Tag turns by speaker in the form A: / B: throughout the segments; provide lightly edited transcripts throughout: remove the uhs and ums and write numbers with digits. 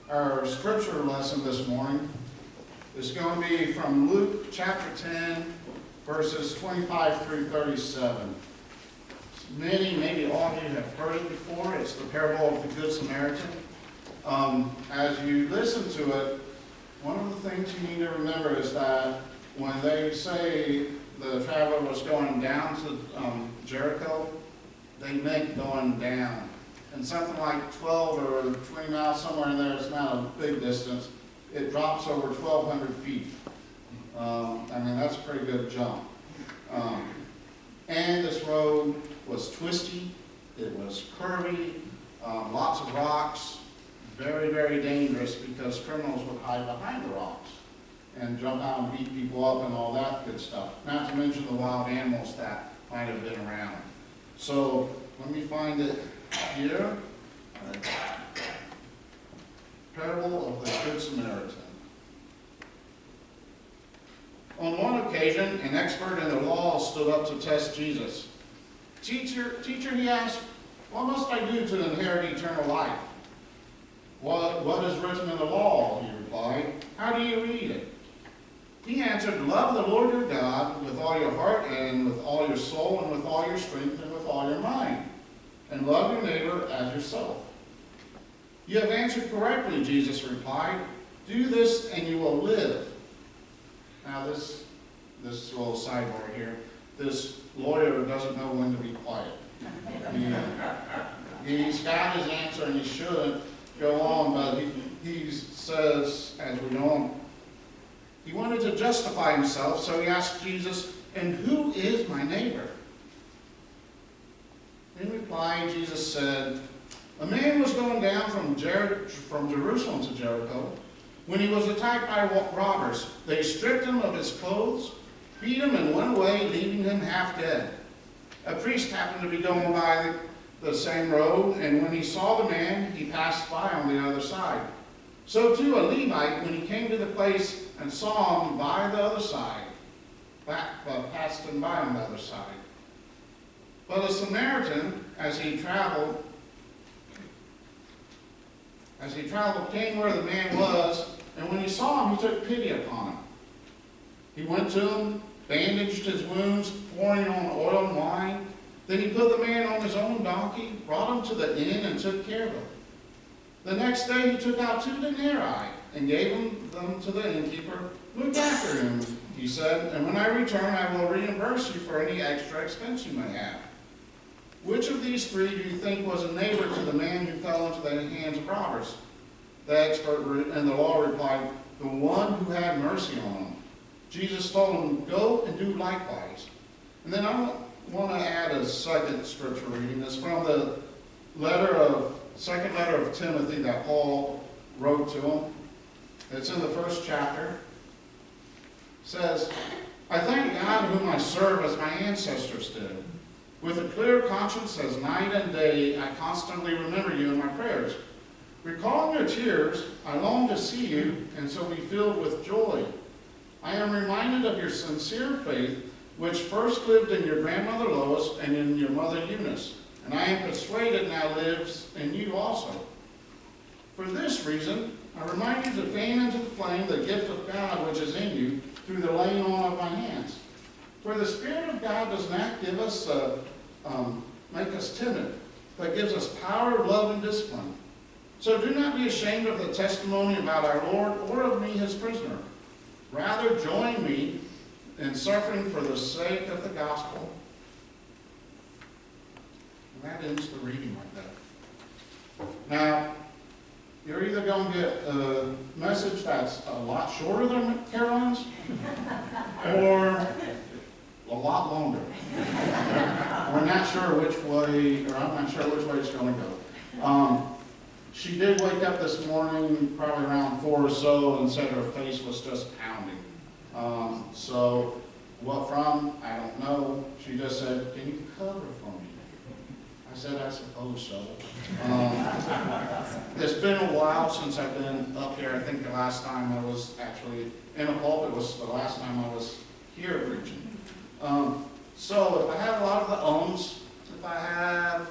A: Our scripture lesson this morning is going to be from Luke chapter 10, verses 25 through 37. Many, maybe all of you have heard it before. It's the parable of the Good Samaritan. As you listen to it, one of the things you need to remember is that when they say the traveler was going down to Jericho, they meant going down. And something like 12 or 20 miles, somewhere in there, it's not a big distance, it drops over 1,200 feet. That's a pretty good jump. And this road was twisty, it was curvy, lots of rocks, very, very dangerous because criminals would hide behind the rocks and jump out and beat people up and all that good stuff. Not to mention the wild animals that might have been around. So let me find it here. Parable of the Good Samaritan. On one occasion, an expert in the law stood up to test Jesus. Teacher, he asked, what must I do to inherit eternal life? What is written in the law? He replied. How do you read it? He answered, love the Lord your God with all your heart and with all your soul and with all your strength and with all your mind. And love your neighbor as yourself. You have answered correctly, Jesus replied. Do this and you will live. Now this little sidebar here. This lawyer doesn't know when to be quiet. He's got his answer and he should go on, but he says, as we know, he wanted to justify himself, so he asked Jesus, and who is my neighbor? In reply, Jesus said, a man was going down from Jerusalem to Jericho when he was attacked by robbers. They stripped him of his clothes, beat him, and went away, leaving him half dead. A priest happened to be going by the same road, and when he saw the man, he passed by on the other side. So too a Levite, when he came to the place and saw him by the other side, passed him by on the other side. But a Samaritan, as he traveled, came where the man was, and when he saw him, he took pity upon him. He went to him, bandaged his wounds, pouring on oil and wine. Then he put the man on his own donkey, brought him to the inn, and took care of him. The next day he took out 2 denarii and gave them to the innkeeper. Look after him, he said, and when I return I will reimburse you for any extra expense you may have. Which of these 3 do you think was a neighbor to the man who fell into the hands of robbers? The expert in the law replied, the one who had mercy on him. Jesus told him, go and do likewise. And then I want to add a second scripture reading. It's from the second letter of Timothy that Paul wrote to him. It's in the 1st chapter. It says, I thank God whom I serve as my ancestors did. With a clear conscience as night and day, I constantly remember you in my prayers. Recalling your tears, I long to see you and so be filled with joy. I am reminded of your sincere faith, which first lived in your grandmother Lois and in your mother Eunice, and I am persuaded now lives in you also. For this reason, I remind you to fan into the flame the gift of God which is in you through the laying on of my hands. For the Spirit of God does not give us, make us timid, but gives us power, love, and discipline. So do not be ashamed of the testimony about our Lord or of me, his prisoner. Rather, join me in suffering for the sake of the gospel. And that ends the reading like that. Now, you're either going to get a message that's a lot shorter than Caroline's, or a lot longer. We're not sure which way, or I'm not sure which way it's going to go. She did wake up this morning, probably around 4 or so, and said her face was just pounding. So, what from? I don't know. She just said, can you cover for me? I said, I suppose so. It's been a while since I've been up here. I think the last time I was actually in a pulpit was the last time I was here preaching. So if I have a lot of the owns, if I have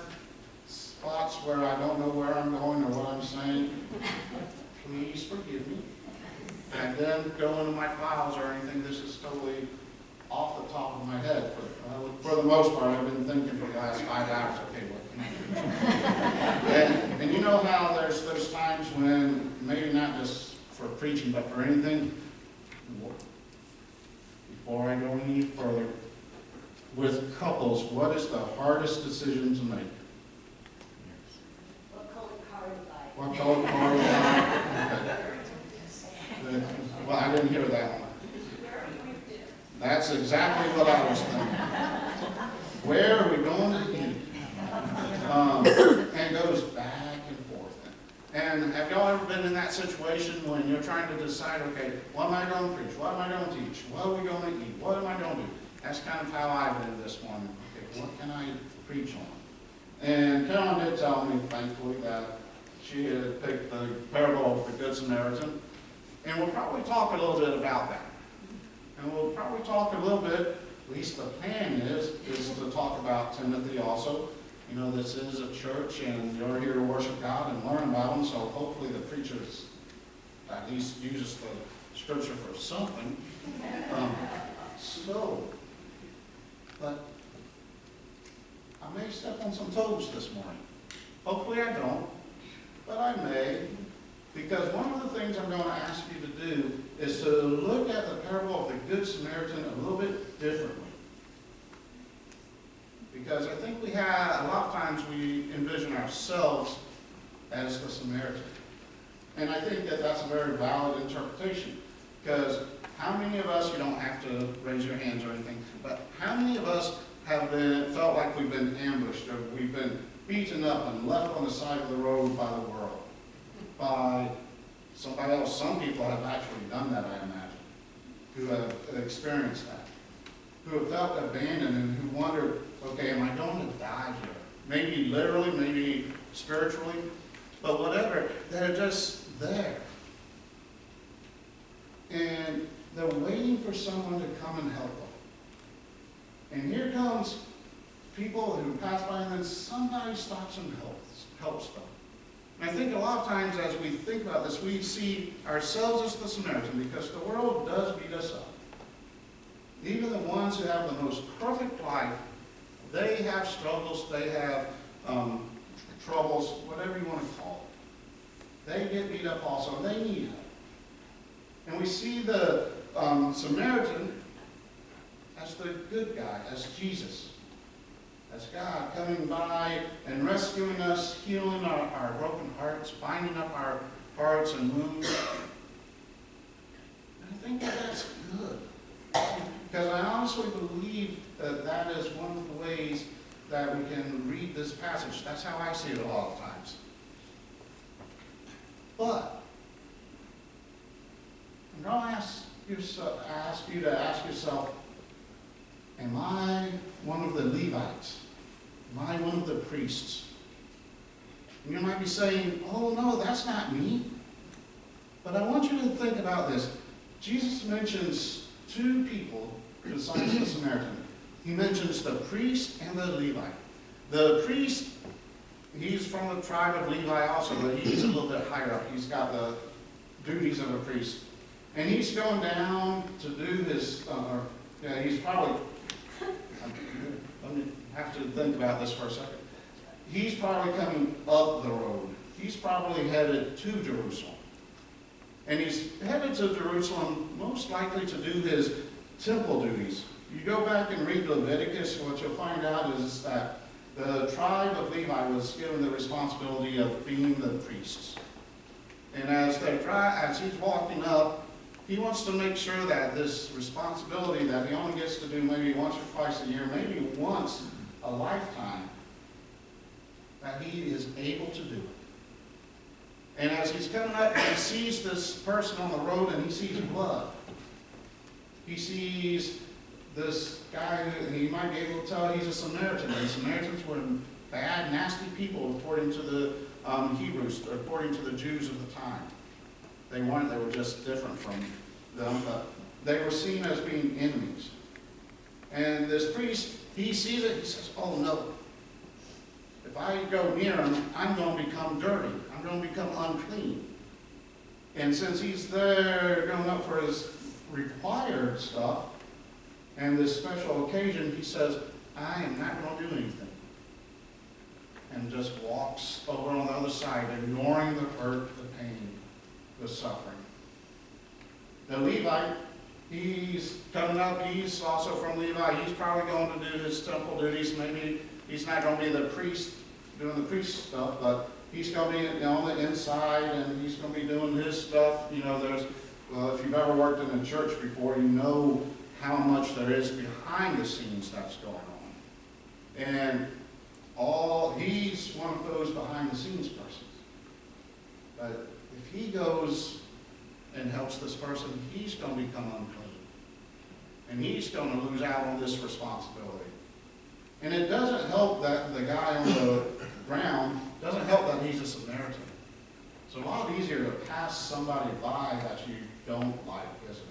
A: spots where I don't know where I'm going or what I'm saying, didn't go into my files or anything. This is totally off the top of my head. For the most part, I've been thinking for the last 5 hours, okay, what can I do? and you know how there's times when, maybe not just for preaching, but for anything, before I go any further, with couples, what is the hardest decision to make?
B: What color car to buy?
A: What color car to buy? Okay. Well, I didn't hear that one. That's exactly what I was thinking. Where are we going to eat? And goes back and forth. And have y'all ever been in that situation when you're trying to decide, okay, what am I going to preach? What am I going to teach? What are we going to eat? What am I going to do? That's kind of how I've been this morning. Okay, what can I preach on? And Carolyn did tell me, thankfully, that she had picked the parable of the Good Samaritan. And we'll probably talk a little bit about that. And we'll probably talk a little bit, at least the plan is to talk about Timothy also. You know, this is a church, and you're here to worship God and learn about Him, so hopefully the preacher at least uses the Scripture for something. But I may step on some toes this morning. Hopefully I don't, but I may. Because one of the things I'm going to ask you to do is to look at the parable of the Good Samaritan a little bit differently. Because I think a lot of times we envision ourselves as the Samaritan. And I think that that's a very valid interpretation. Because how many of us, you don't have to raise your hands or anything, but how many of us have felt like we've been ambushed or we've been beaten up and left on the side of the road by the world? By somebody else. Some people have actually done that, I imagine, who have experienced that, who have felt abandoned and who wondered, okay, am I going to die here? Maybe literally, maybe spiritually, but whatever, they're just there. And they're waiting for someone to come and help them. And here comes people who pass by and then somebody stops and helps them. And I think a lot of times as we think about this, we see ourselves as the Samaritan because the world does beat us up. Even the ones who have the most perfect life, they have struggles, they have troubles, whatever you want to call it. They get beat up also, and they need help. And we see the Samaritan as the good guy, as Jesus. As God coming by and rescuing us, healing our broken hearts, binding up our hearts and wounds. And I think that's good. Because I honestly believe that that is one of the ways that we can read this passage. That's how I see it a lot of times. But I'm going to ask you to ask yourself, am I one of the Levites? Am I one of the priests? And you might be saying, oh no, that's not me. But I want you to think about this. Jesus mentions two people besides the Samaritan. He mentions the priest and the Levite. The priest, he's from the tribe of Levi also, but he's a little bit higher up. He's got the duties of a priest. And he's going down to do his, he's probably, let me have to think about this for a second. He's probably coming up the road. He's probably headed to Jerusalem. And he's headed to Jerusalem most likely to do his temple duties. You go back and read Leviticus, what you'll find out is that the tribe of Levi was given the responsibility of being the priests. And as he's walking up, he wants to make sure that this responsibility that he only gets to do maybe once or twice a year, maybe once a lifetime, that he is able to do it. And as he's coming up, he sees this person on the road and he sees blood. He sees this guy who he might be able to tell he's a Samaritan. And Samaritans were bad, nasty people according to the Hebrews, according to the Jews of the time. They weren't, they were just different from them, but they were seen as being enemies. And this priest, he sees it, he says, oh no, if I go near him, I'm going to become dirty. I'm going to become unclean. And since he's there going up for his required stuff and this special occasion, he says, I am not going to do anything. And just walks over on the other side, ignoring the hurt, the pain, the suffering. The Levite, he's coming up, he's also from Levi. He's probably going to do his temple duties. Maybe he's not going to be the priest, doing the priest stuff, but he's going to be on the inside, and he's going to be doing his stuff. You know, if you've ever worked in a church before, you know how much there is behind the scenes that's going on. And he's one of those behind the scenes persons. But if he goes and helps this person, he's going to become unclean. And he's going to lose out on this responsibility. And it doesn't help that the guy on the ground, doesn't help that he's a Samaritan. It's a lot easier to pass somebody by that you don't like, isn't it?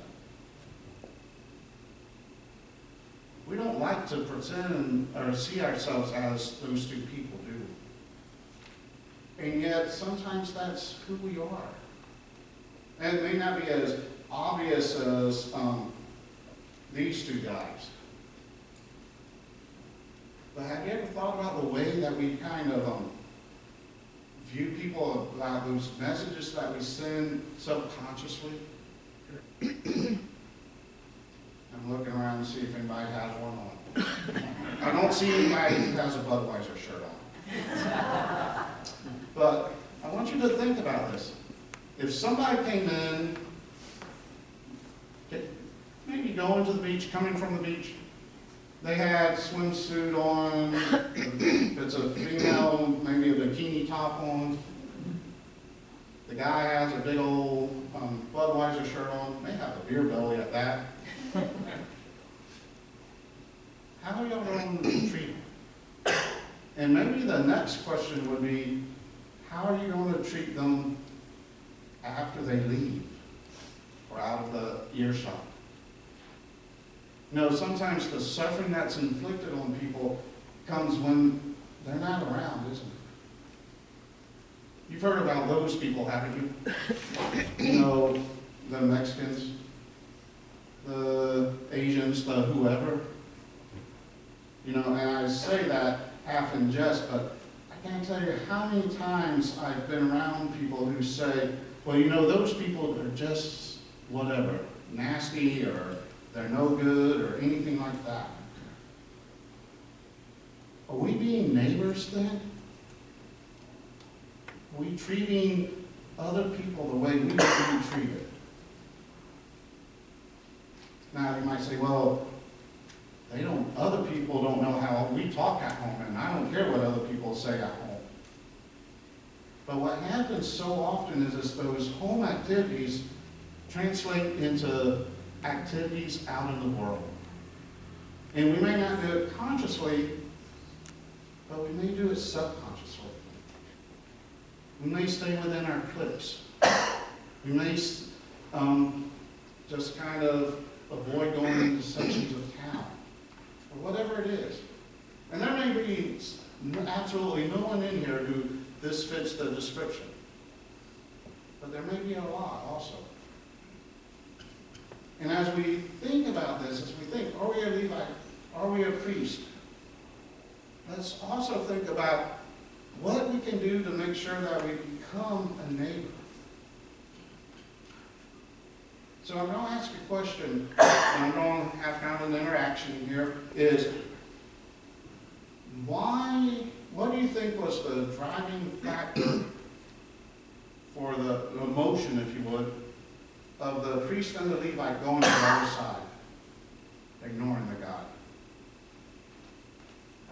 A: We don't like to pretend or see ourselves as those two people do. And yet, sometimes that's who we are. And it may not be as obvious as these two guys. But have you ever thought about the way that we kind of view people, about those messages that we send subconsciously? I'm looking around to see if anybody has one on. I don't see anybody who has a Budweiser shirt on. But I want you to think about this. If somebody came in, maybe going to the beach, coming from the beach, they had swimsuit on, if it's a female, maybe a bikini top on. The guy has a big old Budweiser shirt on, may have a beer belly at that. How are y'all going to treat them? And maybe the next question would be, how are you going to treat them after they leave or out of the earshot? You know, sometimes the suffering that's inflicted on people comes when they're not around, isn't it? You've heard about those people, haven't you? You know, the Mexicans, the Asians, the whoever. You know, and I say that half in jest, but I can't tell you how many times I've been around people who say, well, you know, those people are just whatever, nasty, or they're no good, or anything like that. Are we being neighbors then? Are we treating other people the way we would be treated? Now, you might say, well, other people don't know how we talk at home, and I don't care what other people say at home. But what happens so often is those home activities translate into activities out in the world. And we may not do it consciously, but we may do it subconsciously. We may stay within our cliques. We may just kind of avoid going into sections of town, or whatever it is. And there may be absolutely no one in here who this fits the description. But there may be a lot also. And as we think about this, as we think, are we a Levite? Are we a priest? Let's also think about what we can do to make sure that we become a neighbor. So I'm going to ask a question, and I'm going to have kind of an interaction here, is what do you think was the driving factor for the emotion, if you would, of the priest and the Levite going to the other side, ignoring the God?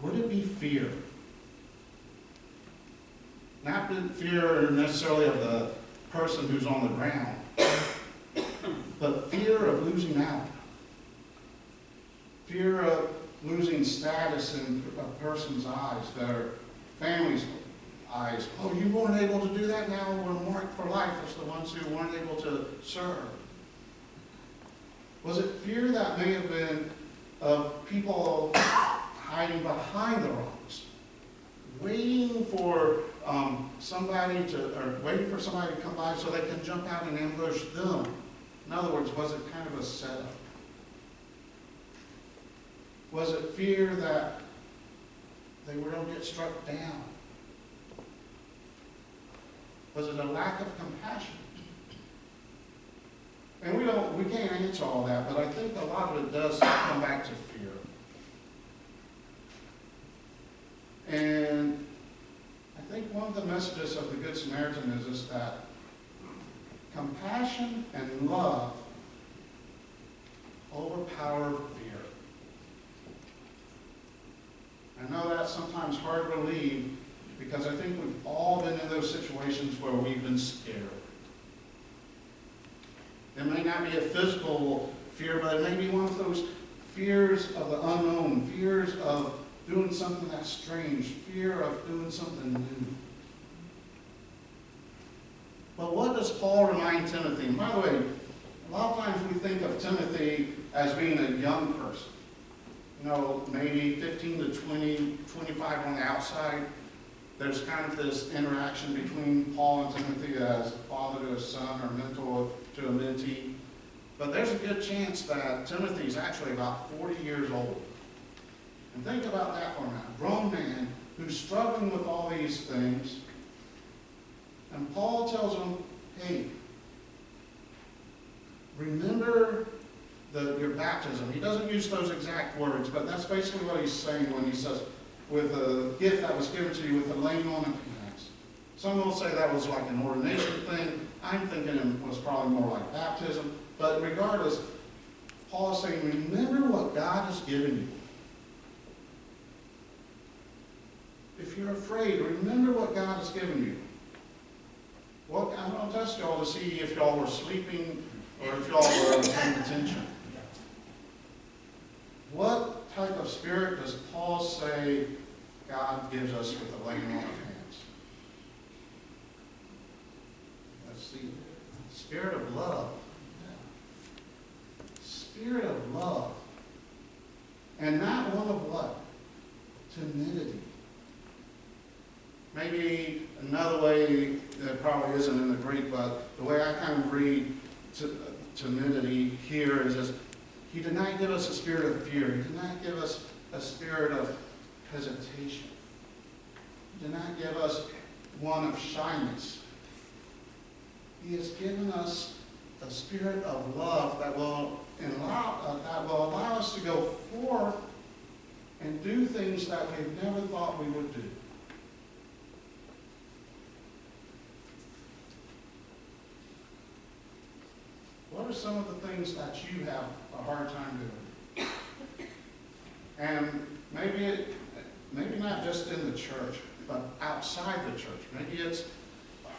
A: Would it be fear? Not the fear necessarily of the person who's on the ground, but fear of losing out. Fear of losing status in a person's eyes, their family's eyes. Oh, you weren't able to do that, now we're marked for life as the ones who weren't able to serve. Was it fear that may have been of people hiding behind the rocks, waiting for waiting for somebody to come by so they can jump out and ambush them? In other words, was it kind of a setup? Was it fear that they were going to get struck down? Was it a lack of compassion? And we can't answer all that, but I think a lot of it does come back to fear. And I think one of the messages of the Good Samaritan is that compassion and love overpower fear. I know that's sometimes hard to believe because I think we've all been in those situations where we've been scared. It may not be a physical fear, but it may be one of those fears of the unknown, fears of doing something that's strange, fear of doing something new. But what does Paul remind Timothy? And by the way, a lot of times we think of Timothy as being a young person. You know, maybe 15 to 20, 25 on the outside. There's kind of this interaction between Paul and Timothy as a father to a son or mentor to a mentee. But there's a good chance that Timothy is actually about 40 years old. And think about that for a minute. A grown man who's struggling with all these things. And Paul tells him, hey, remember your baptism. He doesn't use those exact words, but that's basically what he's saying when he says, with a gift that was given to you with the laying on of hands. Some will say that was like an ordination thing. I'm thinking it was probably more like baptism. But regardless, Paul is saying, remember what God has given you. If you're afraid, remember what God has given you. Well, I'm going to test y'all to see if y'all were sleeping or if y'all were paying attention. What type of spirit does Paul say God gives us with the laying on of hands? Let's see. Spirit of love. Spirit of love. And not one of what? Timidity. Maybe another way that probably isn't in the Greek, but the way I kind of read timidity here is this. He did not give us a spirit of fear. He did not give us a spirit of hesitation. He did not give us one of shyness. He has given us a spirit of love that will allow us to go forth and do things that we've never thought we would do. What are some of the things that you have a hard time doing? And maybe not just in the church, but outside the church. Maybe it's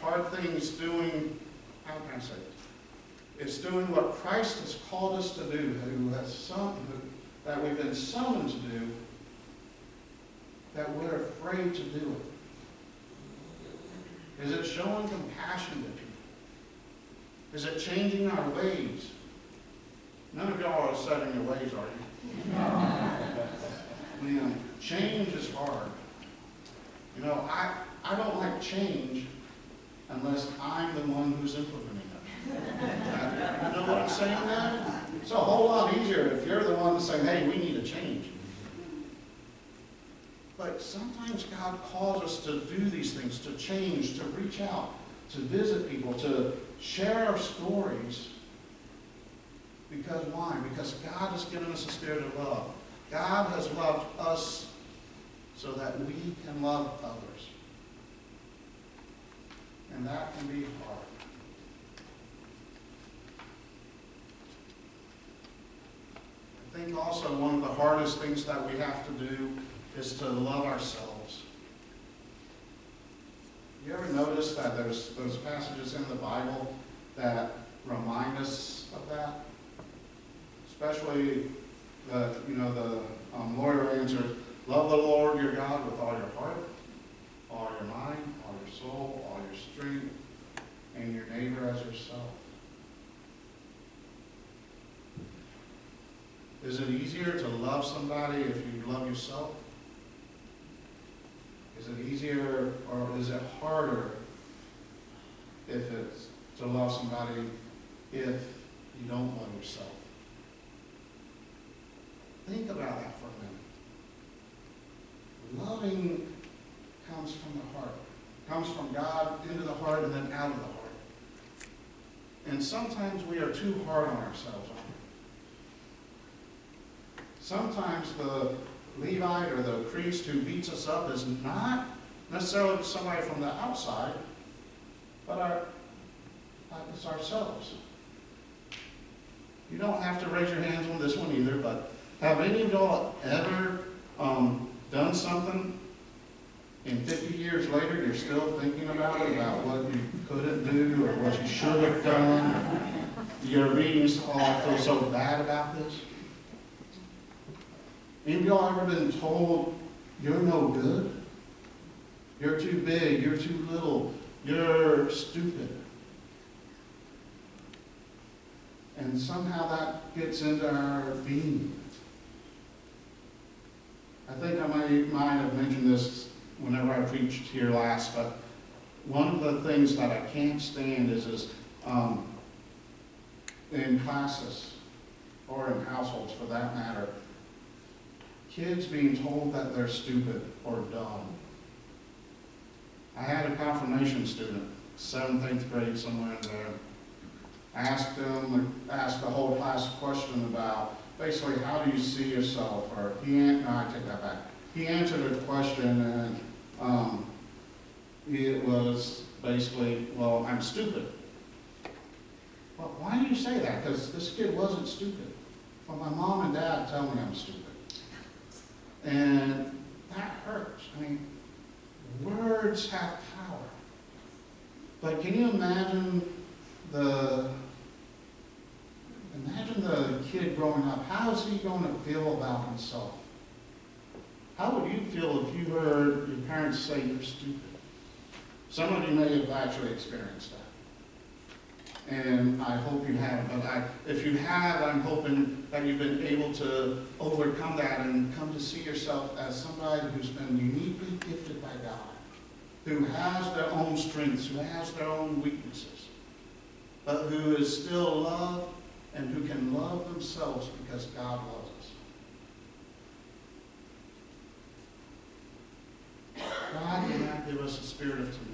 A: hard things doing, how can I say it? It's doing what Christ has called us to do, that we've been summoned to do, that we're afraid to do it. Is it showing compassion to people? Is it changing our ways? None of y'all are set in your ways, are you? Man, change is hard. You know, I don't like change unless I'm the one who's implementing it. You know what I'm saying now? It's a whole lot easier if you're the one saying, hey, we need a change. But sometimes God calls us to do these things, to change, to reach out, to visit people, to share our stories. Because why? Because God has given us a spirit of love. God has loved us so that we can love others. And that can be hard. I think also one of the hardest things that we have to do is to love ourselves. You ever notice that there's those passages in the Bible that remind us of that? Especially the lawyer answers, love the Lord your God with all your heart, all your mind, all your soul, all your strength, and your neighbor as yourself. Is it easier to love somebody if you love yourself? Is it easier or is it harder if it's to love somebody if you don't love yourself? Think about that for a minute. Loving comes from the heart. Comes from God into the heart and then out of the heart. And sometimes we are too hard on ourselves, aren't we? Sometimes the Levite or the priest who beats us up is not necessarily somebody from the outside, but it's ourselves. You don't have to raise your hands on this one either, but have any of y'all ever done something and 50 years later you're still thinking about it, about what you couldn't do or what you should have done? Your readings, oh, I feel so bad about this. Any of y'all ever been told you're no good? You're too big, you're too little, you're stupid. And somehow that gets into our being. I think I might have mentioned this whenever I preached here last, but one of the things that I can't stand is in classes, or in households for that matter, kids being told that they're stupid or dumb. I had a confirmation student, 7th, 8th grade, somewhere in there. I asked the whole class a question about basically how do you see yourself, or I take that back. He answered a question and it was basically, well, I'm stupid. Well, why do you say that? Because this kid wasn't stupid. Well, my mom and dad tell me I'm stupid. And that hurts. I mean, words have power. But can you imagine the kid growing up? How is he going to feel about himself? How would you feel if you heard your parents say you're stupid? Some of you may have actually experienced that. And I hope you have. But if you have, I'm hoping that you've been able to overcome that and come to see yourself as somebody who's been uniquely gifted by God, who has their own strengths, who has their own weaknesses, but who is still loved and who can love themselves because God loves us. God did not give us a spirit of timidity.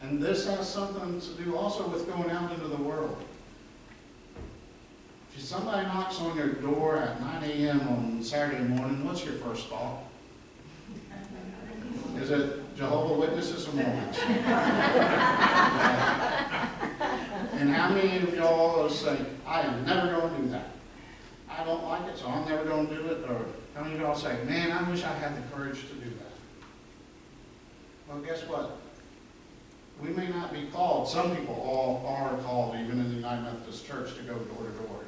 A: And this has something to do also with going out into the world. If somebody knocks on your door at 9 a.m. on Saturday morning, what's your first thought? Is it Jehovah's Witnesses or Mormons? And how many of y'all will say, I am never going to do that? I don't like it, so I'm never going to do it. Or how many of y'all say, man, I wish I had the courage to do that? Well, guess what? We may not be called. Some people all are called, even in the United Methodist Church, to go door to door.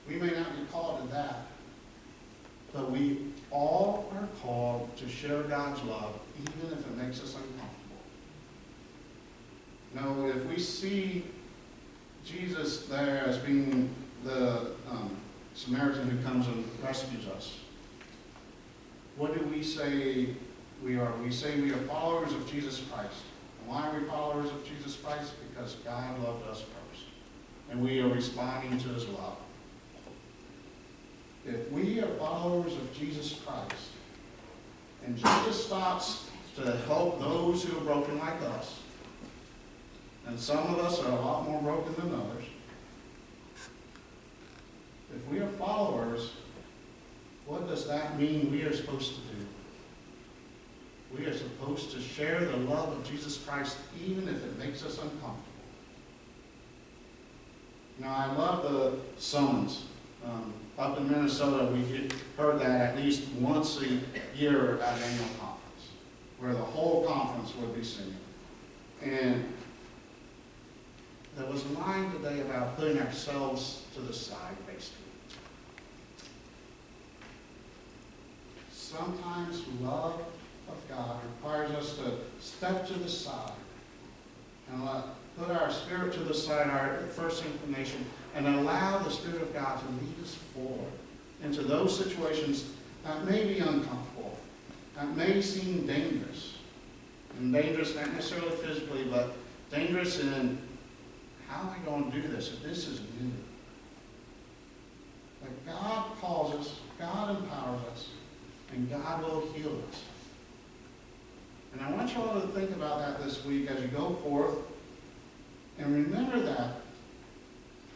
A: We may not be called to that. But we all are called to share God's love, even if it makes us uncomfortable. Now, if we see Jesus there as being the Samaritan who comes and rescues us, what do we say we are? We say we are followers of Jesus Christ. And why are we followers of Jesus Christ? Because God loved us first. And we are responding to his love. If we are followers of Jesus Christ, and Jesus stops to help those who are broken like us, and some of us are a lot more broken than others, if we are followers, what does that mean we are supposed to do? We are supposed to share the love of Jesus Christ even if it makes us uncomfortable. Now, I love the summons. Up in Minnesota, we heard that at least once a year at an annual conference, where the whole conference would be singing. And there was a line today about putting ourselves to the side, basically. Sometimes love of God requires us to step to the side and put our spirit to the side, our first inclination, and allow the Spirit of God to lead us forward into those situations that may be uncomfortable, that may seem dangerous. And dangerous not necessarily physically, but dangerous in how am I going to do this if this is new? But God calls us, God empowers us, and God will heal us. And I want you all to think about that this week as you go forth. And remember that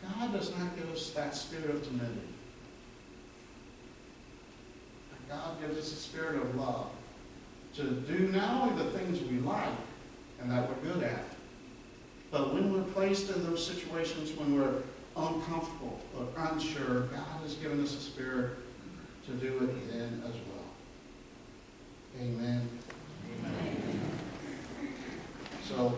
A: God does not give us that spirit of timidity. God gives us a spirit of love to do not only the things we like and that we're good at, but when we're placed in those situations when we're uncomfortable or unsure, God has given us a spirit to do it then as well. Amen. Amen. So,